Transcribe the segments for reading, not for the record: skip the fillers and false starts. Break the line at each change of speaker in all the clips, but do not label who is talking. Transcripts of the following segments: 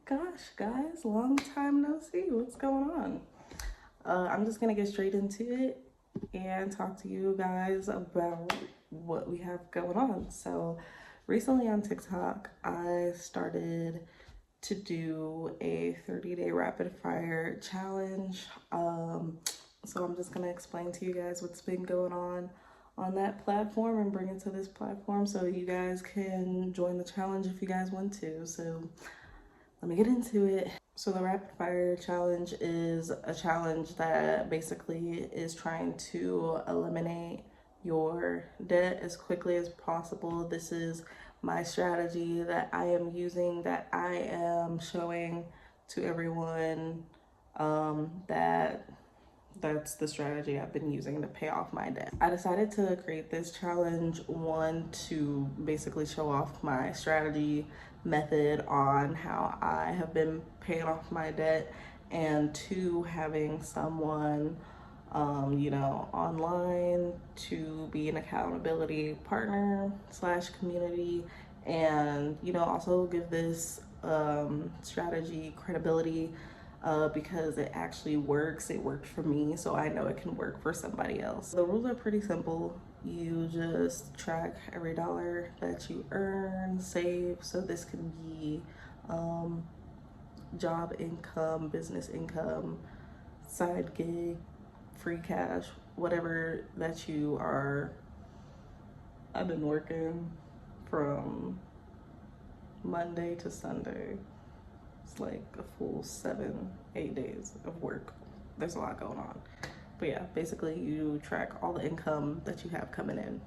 Gosh, guys, long time no see. What's going on? I'm just gonna get straight into it and talk to you guys about what we have going on. So, recently on TikTok, I started to do a 30-day rapid fire challenge. So, I'm just gonna explain to you guys what's been going on that platform and bring it to this platform so you guys can join the challenge if you guys want to. So, let me get into it. So the rapid fire challenge is a challenge that basically is trying to eliminate your debt as quickly as possible. This is my strategy that I am using, that I am showing to everyone, that that's the strategy I've been using to pay off my debt. I decided to create this challenge, one, to basically show off my strategy method on how I have been paying off my debt, and two, having someone online to be an accountability partner slash community, and also give this strategy credibility, because it actually works. It worked for me, so I know it can work for somebody else. The rules are pretty simple. You just track every dollar that you earn, save. So this can be job income, business income, side gig, free cash, whatever that you are. I've been working from Monday to Sunday. It's like a full 7-8 days of work. There's a lot going on. But yeah, basically you track all the income that you have coming in.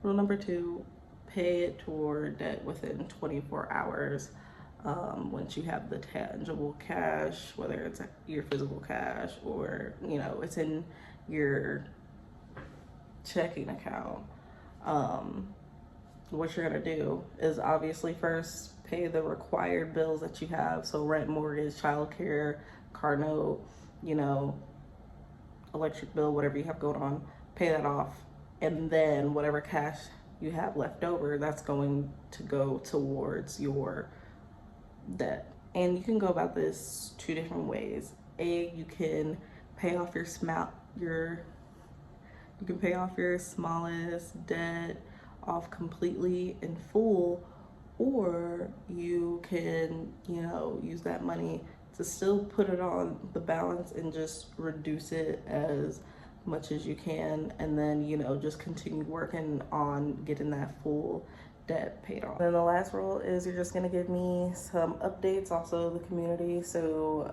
Rule number 2, pay it toward debt within 24 hours. Once you have the tangible cash, whether it's your physical cash or it's in your checking account, what you're gonna do is obviously first pay the required bills that you have. So rent, mortgage, childcare, car note, electric bill, whatever you have going on, pay that off. And then whatever cash you have left over, that's going to go towards your debt. And you can go about this 2 different ways. You can pay off you can pay off your smallest debt off completely in full, or you can, use that money to still put it on the balance and just reduce it as much as you can, and then, just continue working on getting that full debt paid off. And then the last rule is you're just gonna give me some updates, also the community. So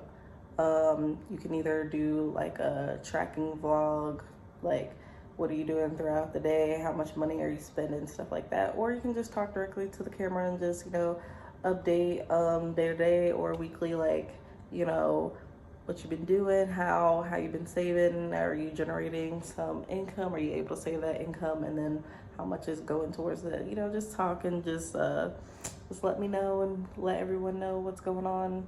you can either do like a tracking vlog, like what are you doing throughout the day, how much money are you spending, stuff like that, or you can just talk directly to the camera and just update day to day or weekly, like what you've been doing, how you've been saving. Are you generating some income? Are you able to save that income? And then how much is going towards it? Just talk and just let me know and let everyone know what's going on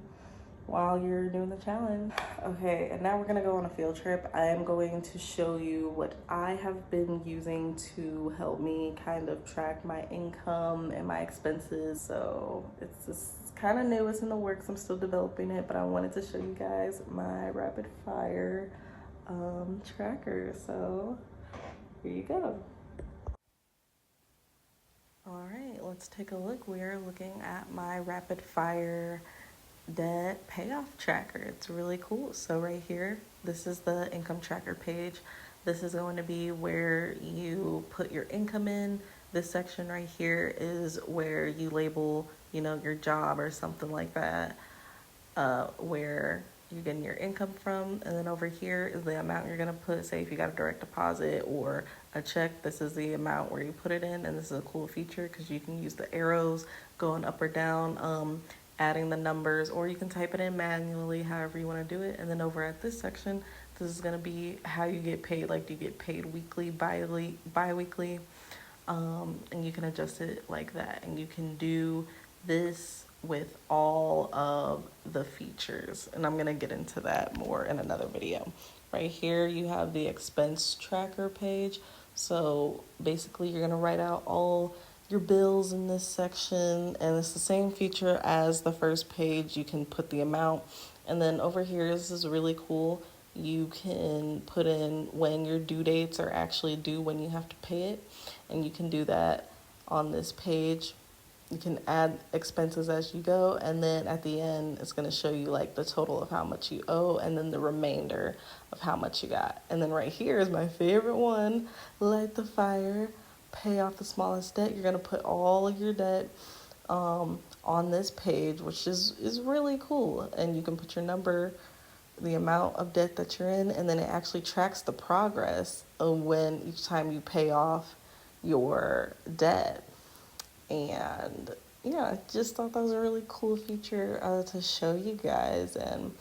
while you're doing the challenge. Okay, and now we're gonna go on a field trip. I am going to show you what I have been using to help me kind of track my income and my expenses. So it's just kind of new, it's in the works, I'm still developing it, but I wanted to show you guys my rapid fire tracker. So here you go. All right, let's take a look. We are looking at my rapid fire debt payoff tracker. It's really cool. So right here, this is the income tracker page. This is going to be where you put your income in. This section right here is where you label, your job or something like that, where you're getting your income from. And then over here is the amount you're gonna put. Say if you got a direct deposit or a check, this is the amount where you put it in. And this is a cool feature because you can use the arrows going up or down, adding the numbers, or you can type it in manually, however you want to do it. And then over at this section, this is going to be how you get paid. Like, do you get paid weekly, bi-weekly, and you can adjust it like that. And you can do this with all of the features, and I'm going to get into that more in another video. Right here you have the expense tracker page. So basically you're going to write out all your bills in this section, and it's the same feature as the first page. You can put the amount, and then over here, this is really cool. You can put in when your due dates are actually due, when you have to pay it, and you can do that on this page. You can add expenses as you go, and then at the end it's going to show you like the total of how much you owe and then the remainder of how much you got. And then right here is my favorite one: light the fire, pay off the smallest debt. You're going to put all of your debt on this page, which is really cool. And you can put your number, the amount of debt that you're in, and then it actually tracks the progress of when each time you pay off your debt. And yeah, I just thought that was a really cool feature to show you guys. And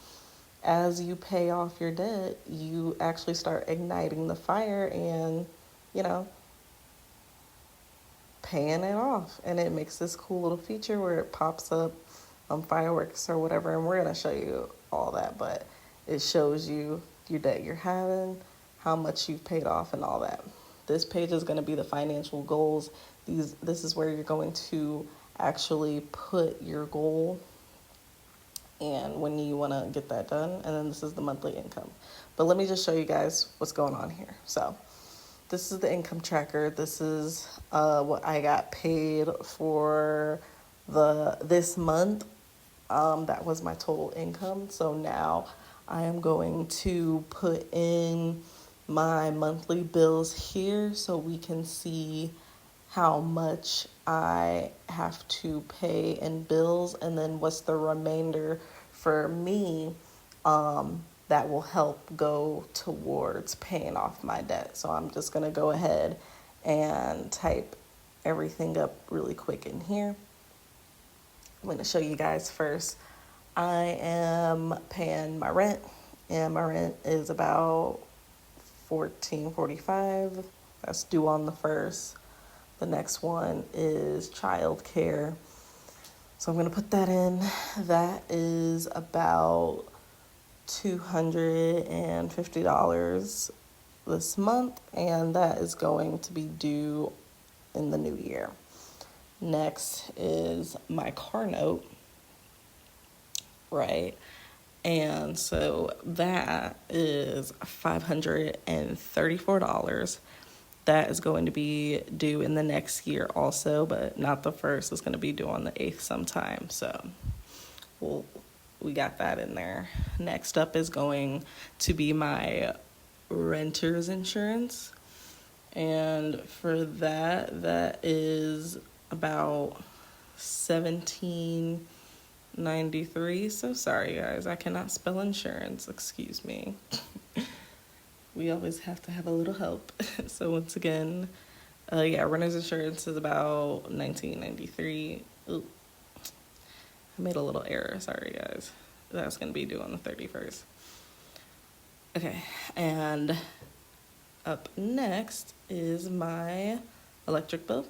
as you pay off your debt, you actually start igniting the fire and, you know, paying it off. And it makes this cool little feature where it pops up fireworks or whatever. And we're going to show you all that, but it shows you your debt you're having, how much you've paid off, and all that. This page is going to be the financial goals. This is where you're going to actually put your goal and when you want to get that done. And then this is the monthly income. But let me just show you guys what's going on here. So this is the income tracker. This is what I got paid for this month. That was my total income. So now I am going to put in my monthly bills here so we can see how much I have to pay in bills, and then what's the remainder for me that will help go towards paying off my debt. So I'm just going to go ahead and type everything up really quick in here. I'm going to show you guys first. I am paying my rent, and my rent is about $14.45. That's due on the 1st. The next one is childcare. So I'm going to put that in. That is about $250 this month, and that is going to be due in the new year. Next is my car note, right? And so that is $534. That is going to be due in the next year also, but not the 1st. It's going to be due on the 8th sometime. So we got that in there. Next up is going to be my renter's insurance. And for that is about $17.93. So sorry, guys. I cannot spell insurance. Excuse me. We always have to have a little help. So once again, renter's insurance is about $19.93. Ooh, I made a little error. Sorry, guys. That's going to be due on the 31st. Okay, and up next is my electric bill.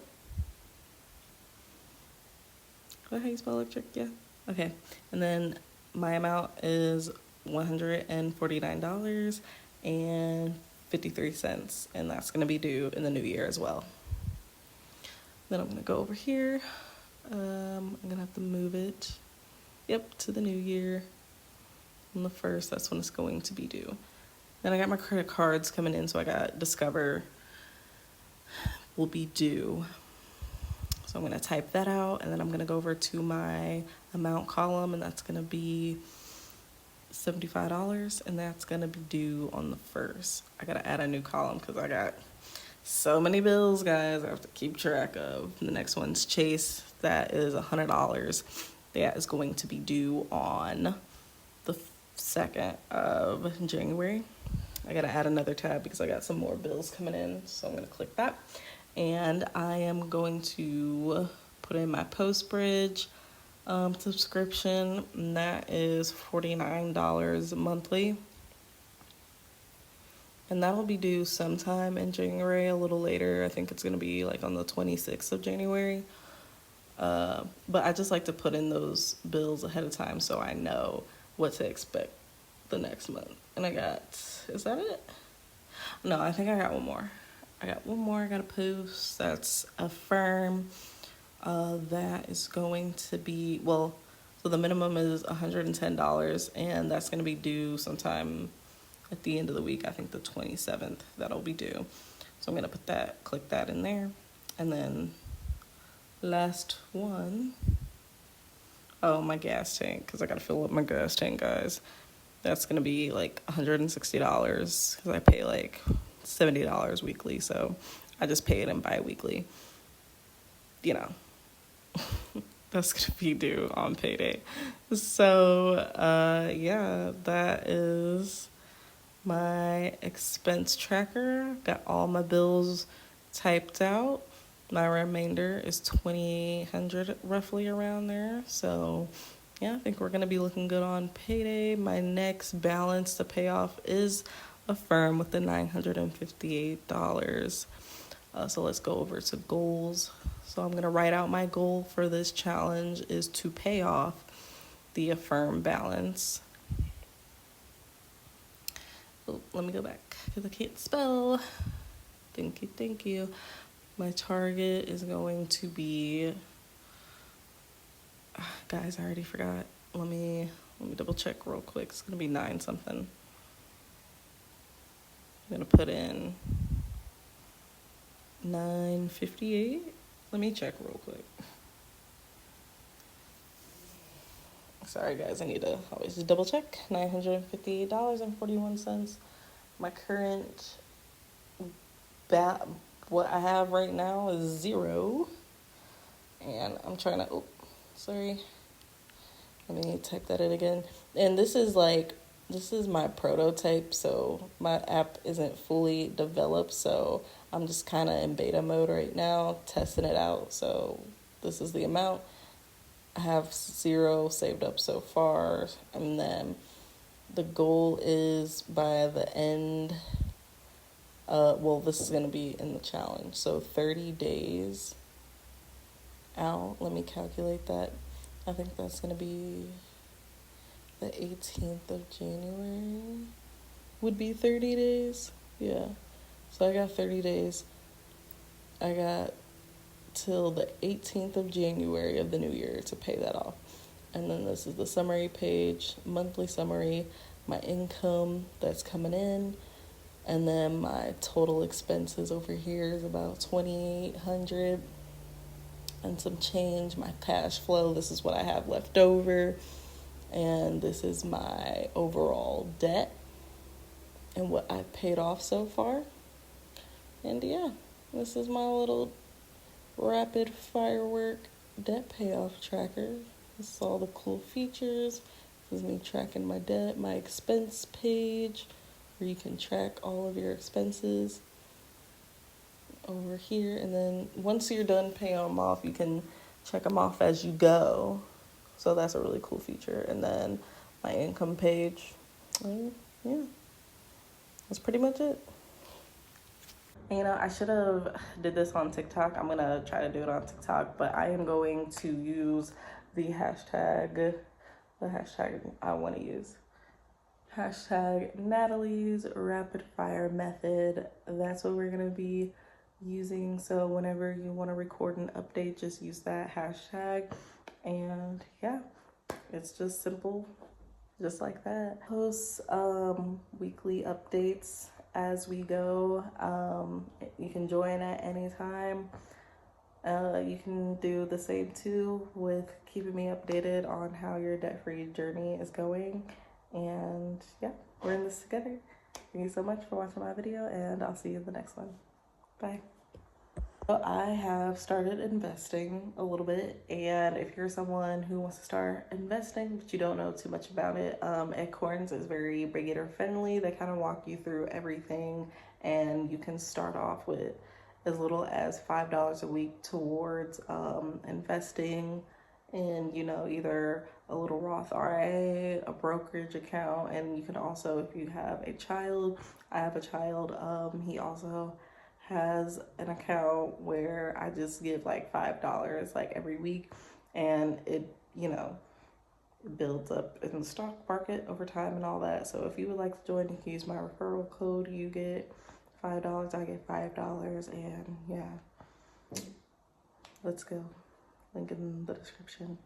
Is that how you spell electric? Yeah. Okay, and then my amount is $149.53, and that's going to be due in the new year as well. Then I'm going to go over here. I'm going to have to move it, to the new year. On the 1st, that's when it's going to be due. Then I got my credit cards coming in, so I got Discover will be due. So I'm going to type that out, and then I'm going to go over to my amount column, and that's going to be $75, and that's going to be due on the 1st. I got to add a new column because I got so many bills, guys, I have to keep track of. The next one's Chase. That is $100. That is going to be due on the 2nd of January. I got to add another tab because I got some more bills coming in, so I'm going to click that. And I am going to put in my Postbridge subscription, and that is $49 monthly. And that will be due sometime in January, a little later. I think it's going to be like on the 26th of January. But I just like to put in those bills ahead of time so I know what to expect the next month. And I got, is that it? No, I think I got one more. I got to post. That's Affirm. That is going to be, well, so the minimum is $110, and that's going to be due sometime at the end of the week. I think the 27th that'll be due. So I'm going to put that, click that in there. And then last one, oh, my gas tank, because I got to fill up my gas tank, guys. That's going to be like $160 because I pay like $70 weekly. So I just pay it in bi-weekly. You know, that's going to be due on payday. So, yeah, that is my expense tracker. Got all my bills typed out. My remainder is $2,800, roughly around there. So, yeah, I think we're going to be looking good on payday. My next balance to pay off is Affirm with the $958. So let's go over to goals. So I'm going to write out my goal for this challenge is to pay off the Affirm balance. Oh, let me go back because I can't spell. Thank you. My target is going to be, guys, I already forgot. Let me double check real quick. It's going to be 9 something. I'm going to put in 958. Let me check real quick. Sorry, guys, I need to always double check. $958.41. My current what I have right now is 0. And I'm trying to, oh, sorry. Let me type that in again. And this is my prototype, so my app isn't fully developed, so I'm just kind of in beta mode right now, testing it out. So this is the amount. I have 0 saved up so far, and then the goal is by the end, this is going to be in the challenge, so 30 days out. Let me calculate that. I think that's going to be the 18th of January would be 30 days. Yeah. So I got 30 days. I got till the 18th of January of the new year to pay that off. And then this is the summary page, monthly summary, my income that's coming in, and then my total expenses over here is about $2,800 and some change. My cash flow, this is what I have left over, and this is my overall debt and what I've paid off so far. And yeah, this is my little rapid firework debt payoff tracker. This is all the cool features. This is me tracking my debt, my expense page, where you can track all of your expenses over here. And then once you're done paying them off, you can check them off as you go. So that's a really cool feature. And then my income page. And yeah, that's pretty much it. You know, I should have did this on TikTok. I'm gonna try to do it on TikTok, but I am going to use the hashtag I want to use. Hashtag Natalie's Rapid Fire Method. That's what we're gonna be using. So whenever you want to record an update, just use that hashtag. And yeah, it's just simple, just like that. Post weekly updates as we go. You can join at any time. You can do the same too with keeping me updated on how your debt-free journey is going. And yeah, we're in this together. Thank you so much for watching my video, and I'll see you in the next one. Bye. So I have started investing a little bit, and if you're someone who wants to start investing but you don't know too much about it, Acorns is very beginner friendly. They kind of walk you through everything, and you can start off with as little as $5 a week towards investing in, you know, either a little Roth IRA, a brokerage account, and you can also, if you have a child, I have a child, he also has an account where I just give like $5 like every week, and it, you know, builds up in the stock market over time and all that. So if you would like to join, you can use my referral code. You get $5, I get $5, and yeah, let's go. link in the description.